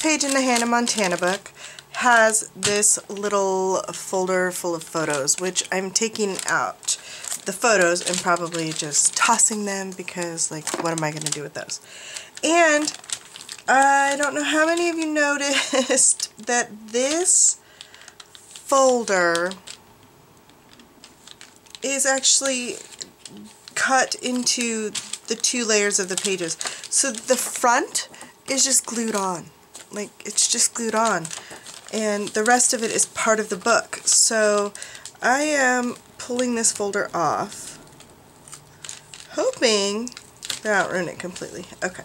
page in the Hannah Montana book has this little folder full of photos, which I'm taking out the photos and probably just tossing them because, like, what am I going to do with those? And I don't know how many of you noticed that this folder is actually cut into the 2 layers of the pages. So the front is just glued on. Like, it's just glued on. And the rest of it is part of the book. So I am pulling this folder off, hoping that I don't ruin it completely. Okay.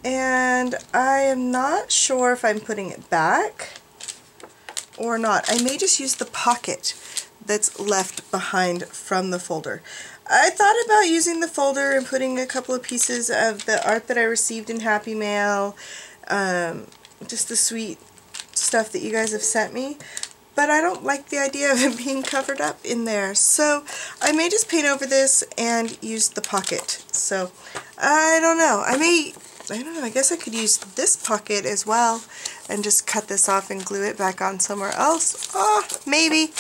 And I am not sure if I'm putting it back or not. I may just use the pocket that's left behind from the folder. I thought about using the folder and putting a couple of pieces of the art that I received in Happy Mail, just the sweet stuff that you guys have sent me, but I don't like the idea of it being covered up in there, so I may just paint over this and use the pocket. So I don't know, I don't know, I guess I could use this pocket as well and just cut this off and glue it back on somewhere else. Oh, maybe.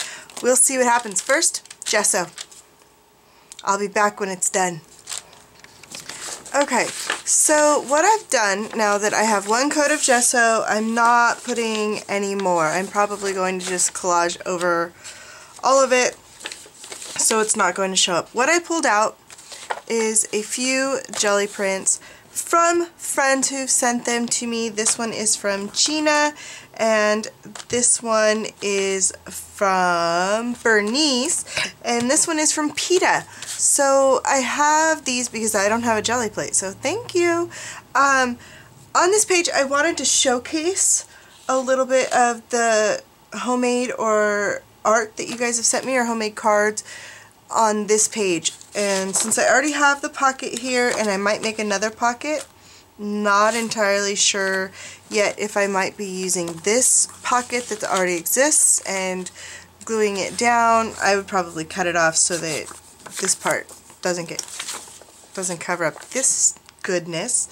We'll see what happens. First, gesso. I'll be back when it's done. Okay, so what I've done now that I have 1 coat of gesso, I'm not putting any more. I'm probably going to just collage over all of it so it's not going to show up. What I pulled out is a few jelly prints from friends who've sent them to me. This one is from Gina, and this one is from Bernice, and this one is from Peta. So I have these because I don't have a jelly plate, so thank you. On this page I wanted to showcase a little bit of the homemade or art that you guys have sent me, or homemade cards on this page. And since I already have the pocket here, and I might make another pocket, not entirely sure yet if I might be using this pocket that already exists and gluing it down. I would probably cut it off so that this part doesn't cover up this goodness.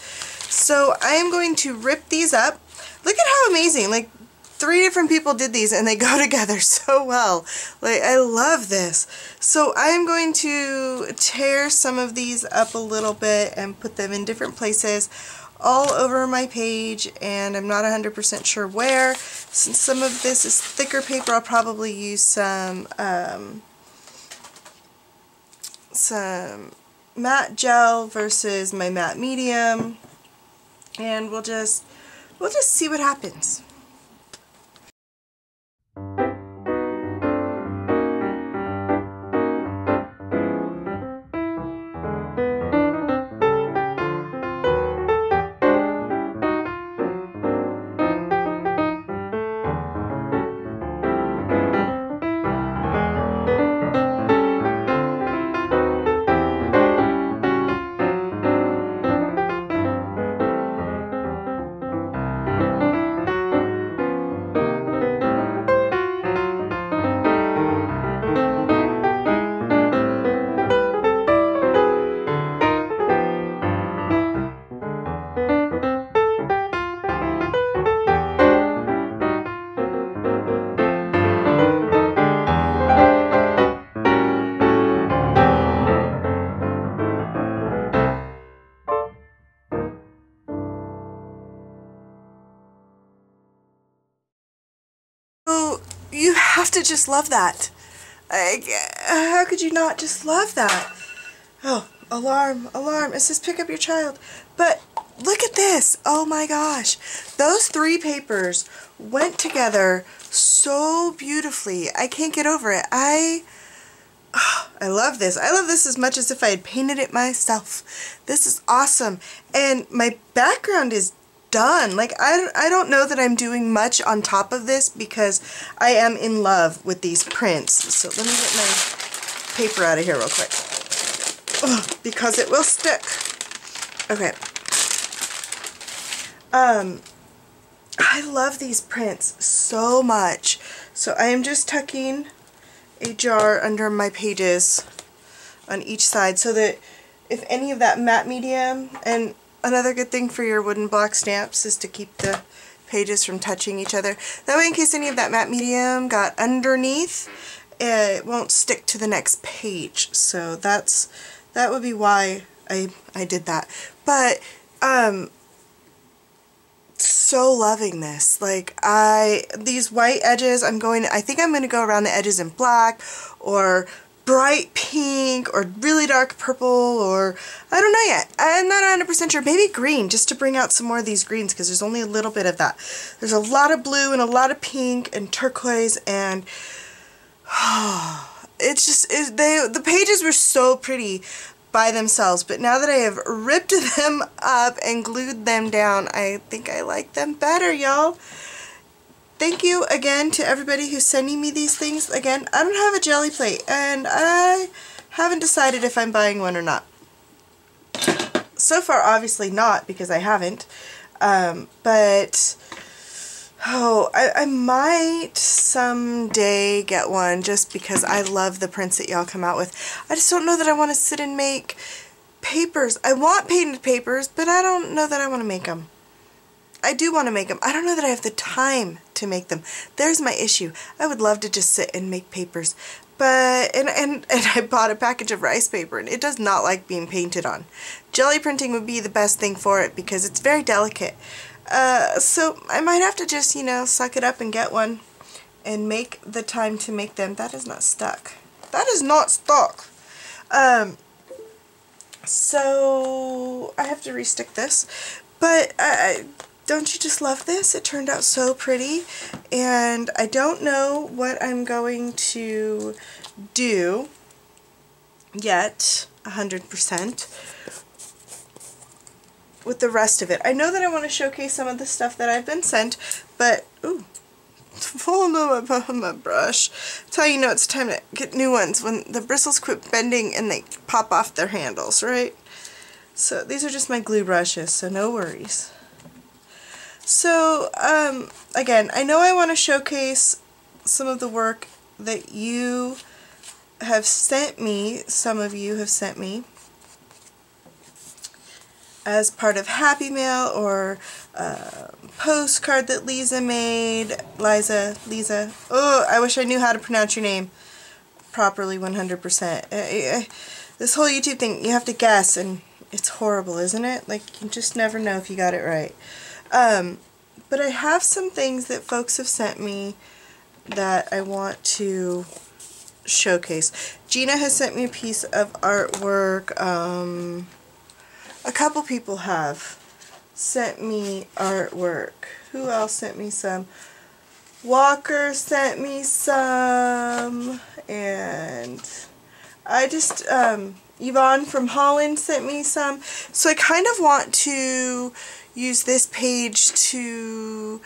So I am going to rip these up. Look at how amazing, like 3 different people did these and they go together so well. Like, I love this. So I am going to tear some of these up a little bit and put them in different places all over my page, and I'm not 100% sure where. Since some of this is thicker paper, I'll probably use some matte gel versus my matte medium, and we'll just see what happens. So you have to just love that. How could you not just love that? Oh, alarm, alarm. It says pick up your child. But look at this. Oh my gosh. Those 3 papers went together so beautifully. I can't get over it. I love this. I love this as much as if I had painted it myself. This is awesome. And my background is done. Like, I don't know that I'm doing much on top of this because I am in love with these prints. So let me get my paper out of here real quick. Ugh, because it will stick. Okay. I love these prints so much. So I am just tucking a jar under my pages on each side so that if any of that matte medium, and another good thing for your wooden block stamps is to keep the pages from touching each other. That way, in case any of that matte medium got underneath, it won't stick to the next page. So that would be why I did that. But so loving this. Like, these white edges, I think I'm going to go around the edges in black or bright pink or really dark purple, or I don't know yet. I'm not 100% sure. Maybe green, just to bring out some more of these greens, because there's only a little bit of that. There's a lot of blue and a lot of pink and turquoise, and it's just, the pages were so pretty by themselves, but now that I have ripped them up and glued them down, I think I like them better, y'all. Thank you again to everybody who's sending me these things. Again, I don't have a jelly plate, and I haven't decided if I'm buying one or not. So far, obviously not, because I haven't. But I might someday get one, just because I love the prints that y'all come out with. I just don't know that I want to sit and make papers. I want painted papers, but I don't know that I want to make them. I do want to make them. I don't know that I have the time to make them. There's my issue. I would love to just sit and make papers. But, and I bought a package of rice paper, and it does not like being painted on. Jelly printing would be the best thing for it, because it's very delicate. So I might have to just, you know, suck it up and get one and make the time to make them. That is not stuck. That is not stuck. So I have to restick this. But don't you just love this? It turned out so pretty, and I don't know what I'm going to do yet 100% with the rest of it. I know that I want to showcase some of the stuff that I've been sent, but ooh, falling on my brush. That's how you know it's time to get new ones, when the bristles quit bending and they pop off their handles, right? So these are just my glue brushes, so no worries. So, again, I know I want to showcase some of the work that you have sent me, some of you have sent me, as part of Happy Mail or postcard that Liza made. Liza. Oh, I wish I knew how to pronounce your name properly 100%. This whole YouTube thing, you have to guess, and it's horrible, isn't it? Like, you just never know if you got it right. But I have some things that folks have sent me that I want to showcase. Gina has sent me a piece of artwork. A couple people have sent me artwork. Who else sent me some? Walker sent me some. And I just, Yvonne from Holland sent me some. So I kind of want to use this page to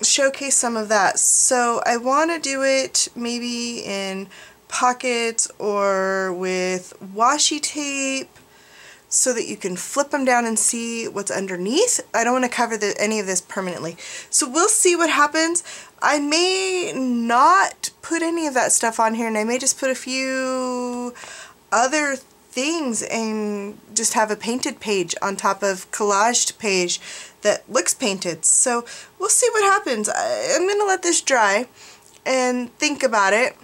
showcase some of that. So I want to do it maybe in pockets or with washi tape so that you can flip them down and see what's underneath. I don't want to cover any of this permanently. So we'll see what happens. I may not put any of that stuff on here, and I may just put a few other things and just have a painted page on top of collaged page that looks painted. So we'll see what happens. I'm going to let this dry and think about it,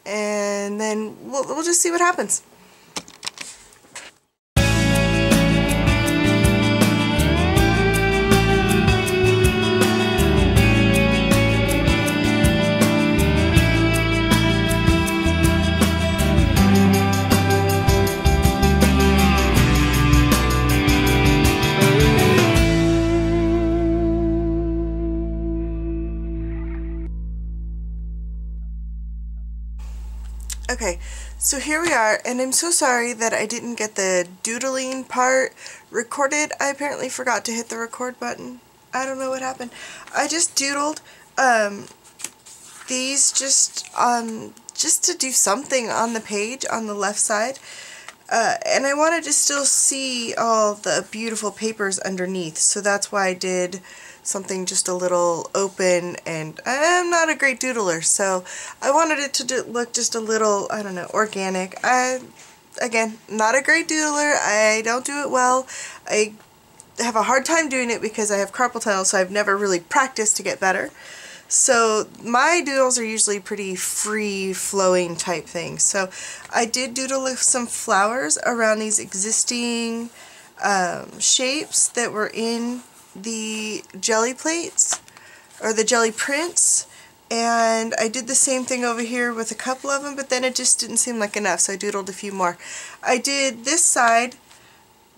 and then we'll just see what happens. Okay, so here we are, and I'm so sorry that I didn't get the doodling part recorded. I apparently forgot to hit the record button. I don't know what happened. I just doodled these just to do something on the page on the left side. And I wanted to still see all the beautiful papers underneath, so that's why I did something just a little open, and I'm not a great doodler, so I wanted it to look just a little, I don't know, organic. Again, not a great doodler. I don't do it well. I have a hard time doing it because I have carpal tunnel, so I've never really practiced to get better. So my doodles are usually pretty free-flowing type things. So I did doodle some flowers around these existing shapes that were in the jelly plates, or the jelly prints. And I did the same thing over here with a couple of them, but then it just didn't seem like enough, so I doodled a few more. I did this side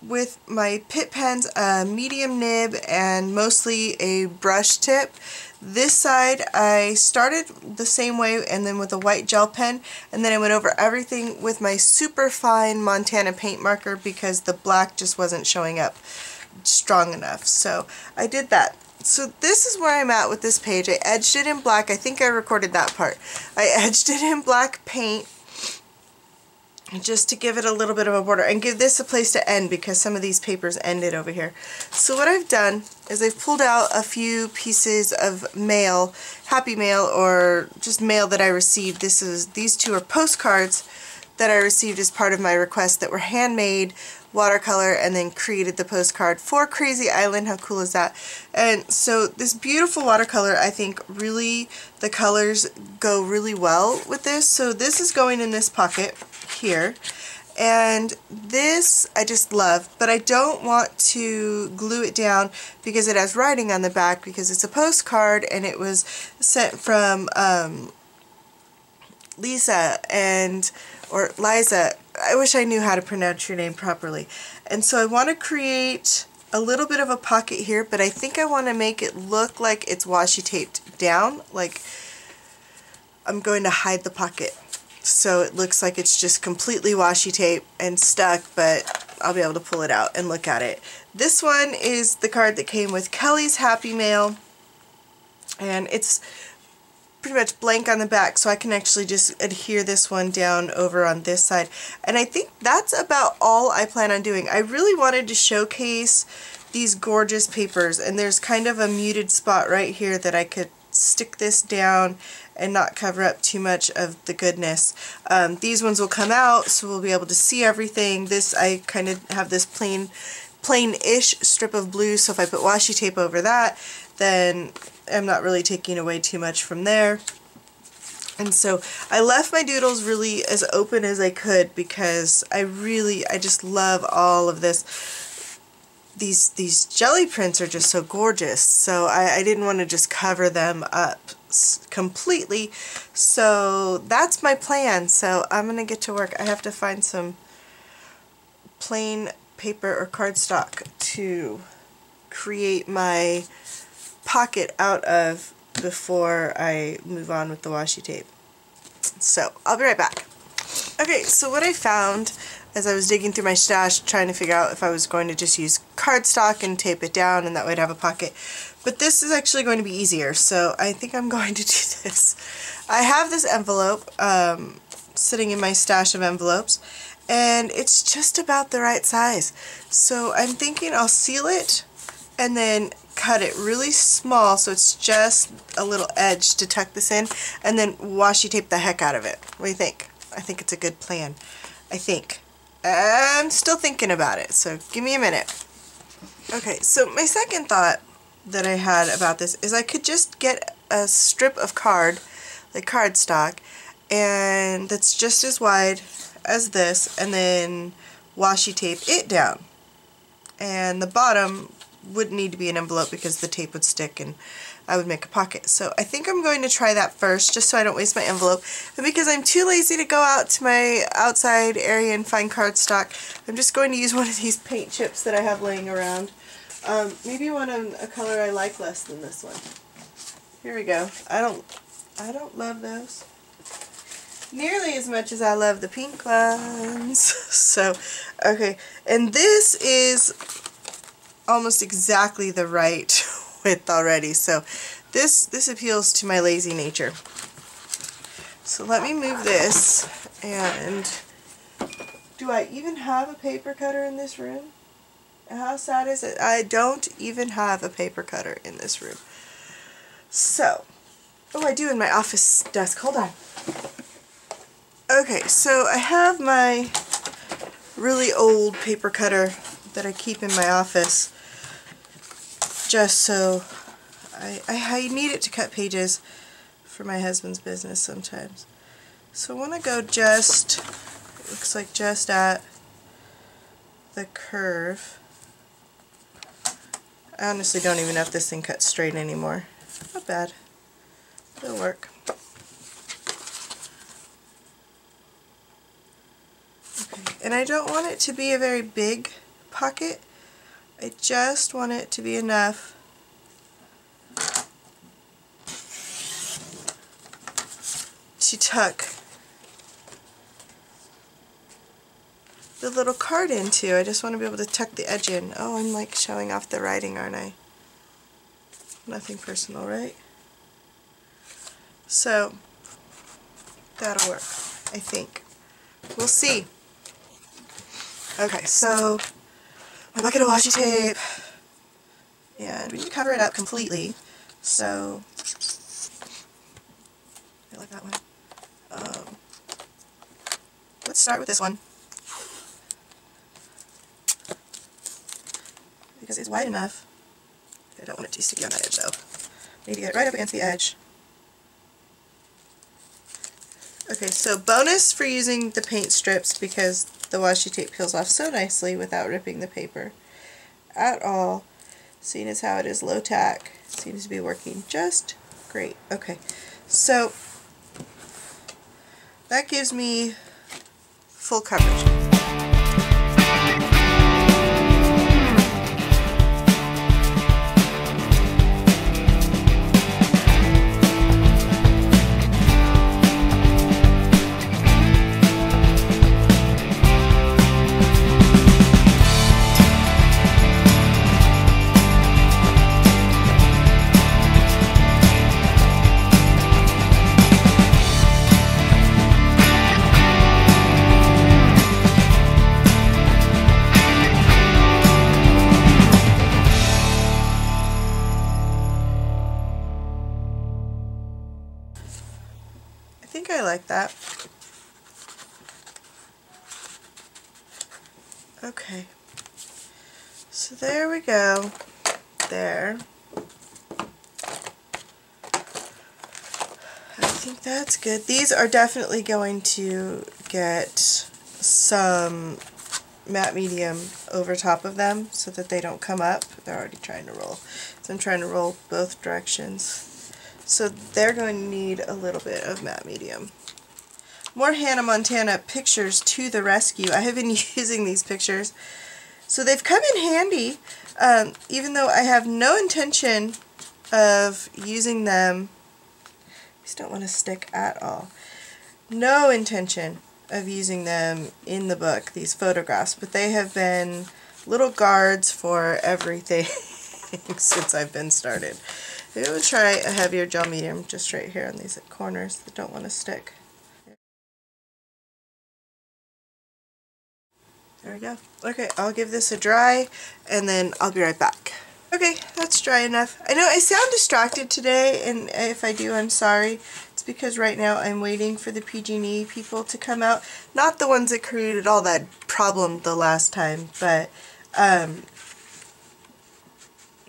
with my Pitt pens, a medium nib, and mostly a brush tip. This side I started the same way and then with a white gel pen, and then I went over everything with my super fine Montana paint marker because the black just wasn't showing up strong enough. So I did that. So this is where I'm at with this page. I edged it in black. I think I recorded that part. I edged it in black paint just to give it a little bit of a border and give this a place to end because some of these papers ended over here. So what I've done is I've pulled out a few pieces of mail, happy mail, or just mail that I received. These two are postcards that I received as part of my request that were handmade, watercolor, and then created the postcard for Krazy Island. How cool is that? And so this beautiful watercolor, I think really the colors go really well with this. So this is going in this pocket here, and this I just love, but I don't want to glue it down because it has writing on the back because it's a postcard and it was sent from Lisa or Liza. I wish I knew how to pronounce your name properly. And so I want to create a little bit of a pocket here, but I think I want to make it look like it's washi taped down, like I'm going to hide the pocket. So it looks like it's just completely washi tape and stuck, but I'll be able to pull it out and look at it. This one is the card that came with Kelly's Happy Mail, and it's pretty much blank on the back, so I can actually just adhere this one down over on this side. And I think that's about all I plan on doing. I really wanted to showcase these gorgeous papers, and there's kind of a muted spot right here that I could stick this down and not cover up too much of the goodness. These ones will come out, so we'll be able to see everything. This, I kind of have this plain-ish strip of blue, so if I put washi tape over that, then I'm not really taking away too much from there. And so I left my doodles really as open as I could because I just love all of this. These jelly prints are just so gorgeous, so I didn't want to just cover them up completely. So that's my plan. So I'm gonna get to work. I have to find some plain paper or cardstock to create my pocket out of before I move on with the washi tape. So I'll be right back. Okay, so what I found as I was digging through my stash trying to figure out if I was going to just use cardstock and tape it down and that way I'd have a pocket. But this is actually going to be easier, so I think I'm going to do this. I have this envelope sitting in my stash of envelopes, and it's just about the right size. So I'm thinking I'll seal it and then cut it really small so it's just a little edge to tuck this in, and then washi tape the heck out of it. What do you think? I think it's a good plan. I think. I'm still thinking about it, so give me a minute. Okay, so my second thought that I had about this is I could just get a strip of card, like cardstock, and that's just as wide as this, and then washi tape it down. And the bottom wouldn't need to be an envelope because the tape would stick and I would make a pocket. So I think I'm going to try that first just so I don't waste my envelope. And because I'm too lazy to go out to my outside area and find cardstock, I'm just going to use one of these paint chips that I have laying around. Maybe one of a color I like less than this one. Here we go. I don't love those nearly as much as I love the pink ones. So, okay. And this is almost exactly the right width already, so this appeals to my lazy nature. So let me move this, and do I even have a paper cutter in this room? How sad is it? I don't even have a paper cutter in this room. So, oh, I do in my office desk. Hold on. Okay, so I have my really old paper cutter that I keep in my office. just so I need it to cut pages for my husband's business sometimes. So I want to go just, it looks like just at the curve. I honestly don't even know if this thing cuts straight anymore. Not bad. It'll work. Okay, and I don't want it to be a very big pocket. I just want it to be enough to tuck the little card into. I just want to be able to tuck the edge in. Oh, I'm like showing off the writing, aren't I? Nothing personal, right? So that'll work, I think. We'll see. Okay, so my bucket of washi tape, and we need to cover it up completely. So I like that one. Let's start with this one, because it's wide enough. I don't want it to be sticky on that edge though. Need to get it right up against the edge. Okay, so bonus for using the paint strips, because the washi tape peels off so nicely without ripping the paper at all. Seeing as how it is low tack, seems to be working just great. Okay, so that gives me full coverage. I think I like that. Okay, so there we go. There. I think that's good. These are definitely going to get some matte medium over top of them so that they don't come up. They're already trying to roll. So I'm trying to roll both directions. So they're going to need a little bit of matte medium. More Hannah Montana pictures to the rescue. I have been using these pictures. So they've come in handy, even though I have no intention of using them. These don't want to stick at all. No intention of using them in the book, these photographs, but they have been little guards for everything since I've been started. Maybe we'll try a heavier gel medium just right here on these corners that don't want to stick. There we go. Okay, I'll give this a dry and then I'll be right back. Okay, that's dry enough. I know I sound distracted today, and if I do, I'm sorry. It's because right now I'm waiting for the PG&E people to come out. Not the ones that created all that problem the last time, but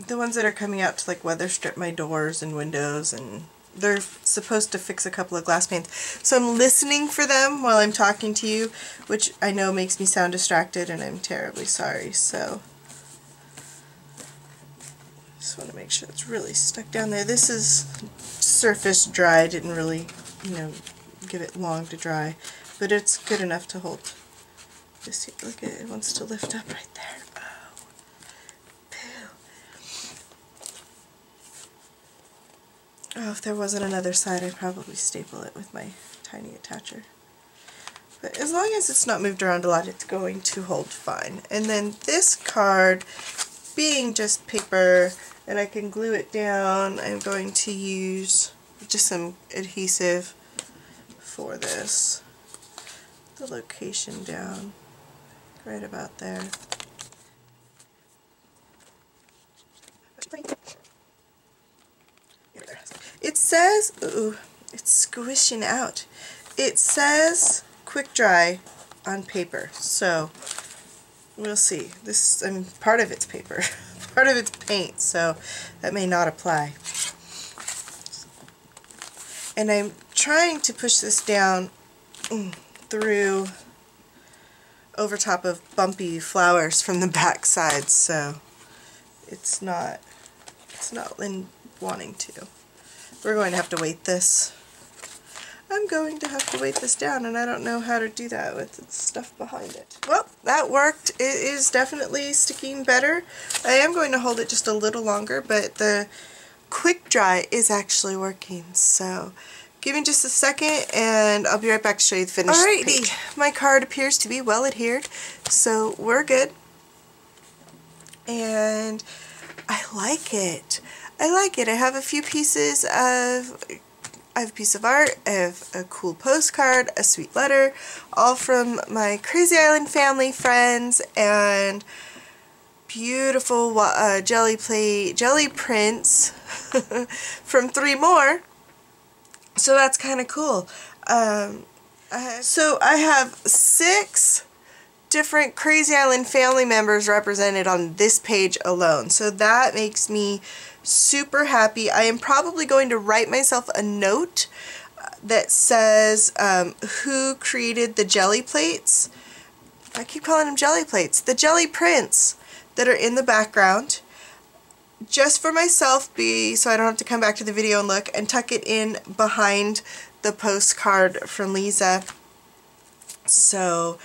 the ones that are coming out to like weather strip my doors and windows, and they're supposed to fix a couple of glass panes. So I'm listening for them while I'm talking to you, which I know makes me sound distracted, and I'm terribly sorry. So just want to make sure it's really stuck down there. This is surface dry, didn't really, give it long to dry, but it's good enough to hold. Just look at it, it wants to lift up right there. Oh, if there wasn't another side, I'd probably staple it with my tiny attacher. But as long as it's not moved around a lot, it's going to hold fine. And then this card, being just paper, and I can glue it down, I'm going to use just some adhesive for this. The location down, right about there. It says, ooh, it's squishing out. It says quick dry on paper, so we'll see. This, part of it's paper, part of it's paint, so that may not apply. And I'm trying to push this down through over top of bumpy flowers from the back side, so it's not wanting to. We're going to have to weight this. I'm going to have to weight this down, and I don't know how to do that with the stuff behind it. Well, that worked. It is definitely sticking better. I am going to hold it just a little longer, but the quick dry is actually working, so give me just a second and I'll be right back to show you the finished page. My card appears to be well adhered, so we're good. And I like it. I like it. I have a few pieces of, I have a piece of art, I have a cool postcard, a sweet letter, all from my Krazy Island Family friends, and beautiful jelly prints from 3 more. So that's kind of cool. So I have 6 different Krazy Island family members represented on this page alone. So that makes me super happy. I am probably going to write myself a note that says who created the jelly plates. I keep calling them jelly plates. The jelly prints that are in the background. Just for myself, so I don't have to come back to the video and look, and tuck it in behind the postcard from Lisa so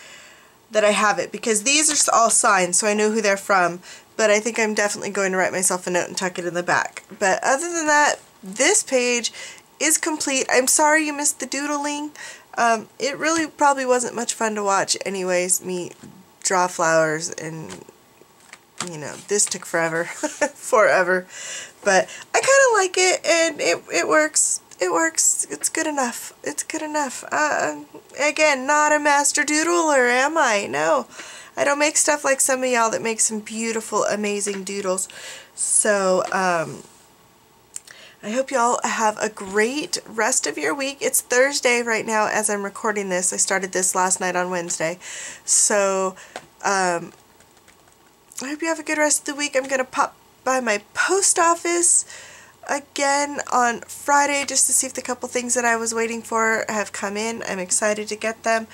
that I have it, because these are all signed so I know who they're from, but I think I'm definitely going to write myself a note and tuck it in the back. But other than that, this page is complete. I'm sorry you missed the doodling. It really probably wasn't much fun to watch anyways, me draw flowers, and you know, this took forever. Forever. But I kind of like it, and it works. It works. It's good enough. It's good enough. Again, not a master doodler, am I? No. I don't make stuff like some of y'all that make some beautiful, amazing doodles. So, I hope y'all have a great rest of your week. It's Thursday right now as I'm recording this. I started this last night on Wednesday. So, I hope you have a good rest of the week. I'm going to pop by my post office again on Friday just to see if the couple things that I was waiting for have come in. I'm excited to get them.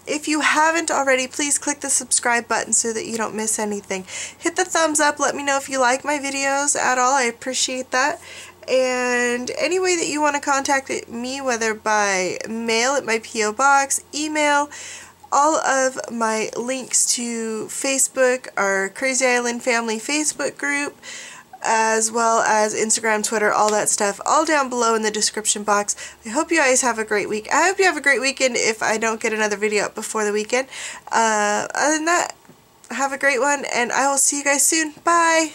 If you haven't already, please click the subscribe button so that you don't miss anything. Hit the thumbs up. Let me know if you like my videos at all. I appreciate that. And any way that you want to contact me, whether by mail at my P.O. Box, email, all of my links to Facebook, our Krazy Island Family Facebook group, as well as Instagram, Twitter, all that stuff, all down below in the description box. I hope you guys have a great week. I hope you have a great weekend if I don't get another video up before the weekend. Other than that, have a great one, and I will see you guys soon. Bye!